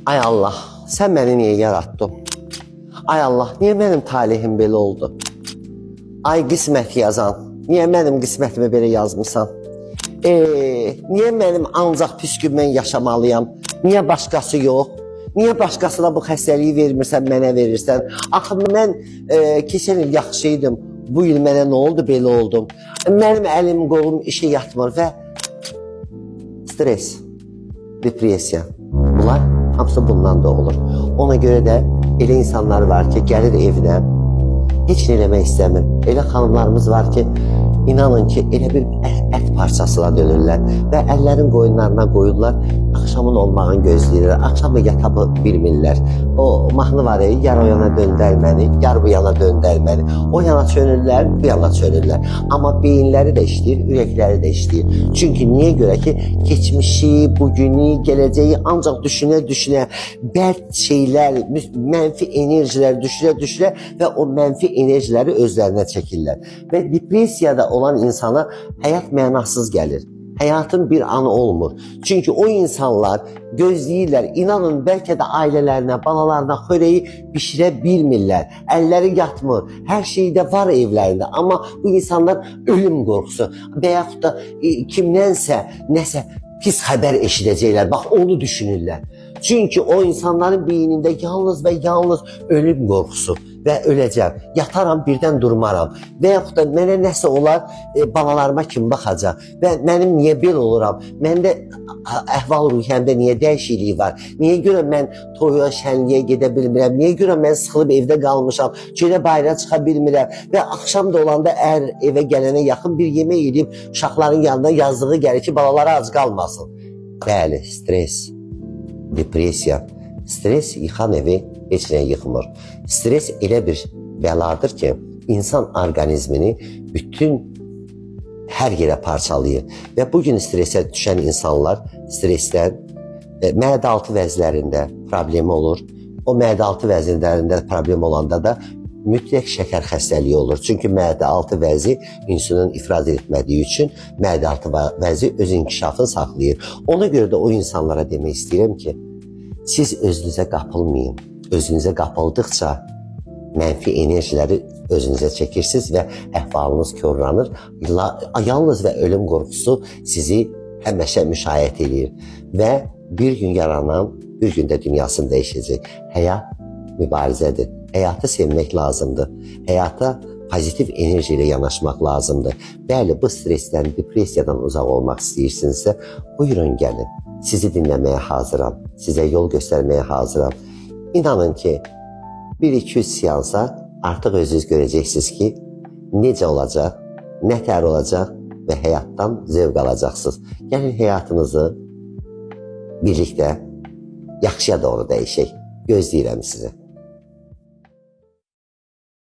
Ay Allah, sen beni niye yarattın? Ay Allah, niye benim talihim belə oldu? Ay qismət yazan, niye benim qismətimi belə yazmışsan? Niye benim ancaq püskün mən yaşamalıyam? Niye başqası yox? Niye başqasına bu xəstəliyi vermirsən, mənə verirsən? Axı mən keçən il yaxşıydım. Bu il mənə nə oldu, belə oldum. Mənim əlim, qolum işə yatmır və stres, depresiya. Bunlar hamısı bundan da olur. Ona görə də elə insanlar var ki, gəlir evinə, heç nə eləmək istəmir. Elə xanımlarımız var ki, inanın ki, elə bir ət parçasına dönürlər və əllərin qoyunlarına qoyurlar, axşamın olmağını gözləyirlər, axşam da yata bilmirlər. O mahnı var ya, yar o yana döndər məni, yar bu yana döndər məni. O yana çönürlər, bu yana çönürlər. Amma beyinləri də işləyir, ürəkləri də işləyir. Çünki niyə görə ki, keçmişi, bugünü, gələcəyi ancaq düşünə-düşünə, bərk şeylər, mənfi enerjilər düşünə-düşünə və o mənfi enerjiləri özlərinə çəkirlər. Və depresiyada olan insana həyat mənasız gəlir. Həyatın bir anı olmur. Çünki o insanlar gözləyirlər, inanın bəlkə də ailələrinə, balalarına xörəyi bişirə bilmirlər. Əlləri yatmır, hər şeydə var evlərində. Amma bu insanlar ölüm qorxusu və yaxud da kimdənsə nəsə pis xəbər eşidəcəklər. Bax, onu düşünürlər. Çünki o insanların beynində yalnız və yalnız ölüm qorxusu və öləcəm, yataram, birdən durmaram və yaxud da mənə nəsə olar, balalarıma kim baxacaq və mənim niyə belə oluram, məndə əhval-ruhiyyəmdə niyə dəyişiklik var, niyə görə mən toya, şənliyə gedə bilmirəm, niyə görə mən sıxılıb evdə qalmışam, çölə bayrağa çıxa bilmirəm və axşam da olanda ər evə gələnə yaxın bir yemək edib uşaqların yanında yazdığı gəlir ki, balalara ac qalmasın. Bəli, stres, depresiya. Stres yıxan evi heç nə yıxmır. Stres elə bir bəladır ki, insan orqanizmini bütün hər yerə parçalayır. Və bugün stresə düşən insanlar stresdən mədə-altı vəzlərində problemi olur. O mədə-altı vəzlərində problem olanda da mütləq şəkər xəstəliyi olur. Çünki mədə-altı vəzi insülin ifraz etmədiyi üçün mədə-altı vəzi öz inkişafını saxlayır. Ona görə də o insanlara demək istəyirəm ki, siz özünüzə qapılmayın. Özünüzə qapıldıqca mənfi enerjiləri özünüzə çəkirsiniz və əhvalınız korlanır. Yalnız və ölüm qorxusu sizi həmişə müşayiət edir. Və bir gün yaranan, bir gündə dünyasını dəyişəcək. Həyat mübarizədir. Həyatı sevmək lazımdır. Həyata pozitiv enerji ilə yanaşmaq lazımdır. Bəli, bu stresdən, depresiyadan uzaq olmaq istəyirsinizsə, buyurun gəlin. Sizi dinləməyə hazıram, sizə yol göstərməyə hazıram. İnanın ki, 1-2-3 seansa artıq özünüz görəcəksiniz ki, necə olacaq, nə tər olacaq və həyatdan zövq alacaqsınız. Gəlin həyatınızı birlikdə yaxşıya doğru dəyişək. Gözləyirəm sizi.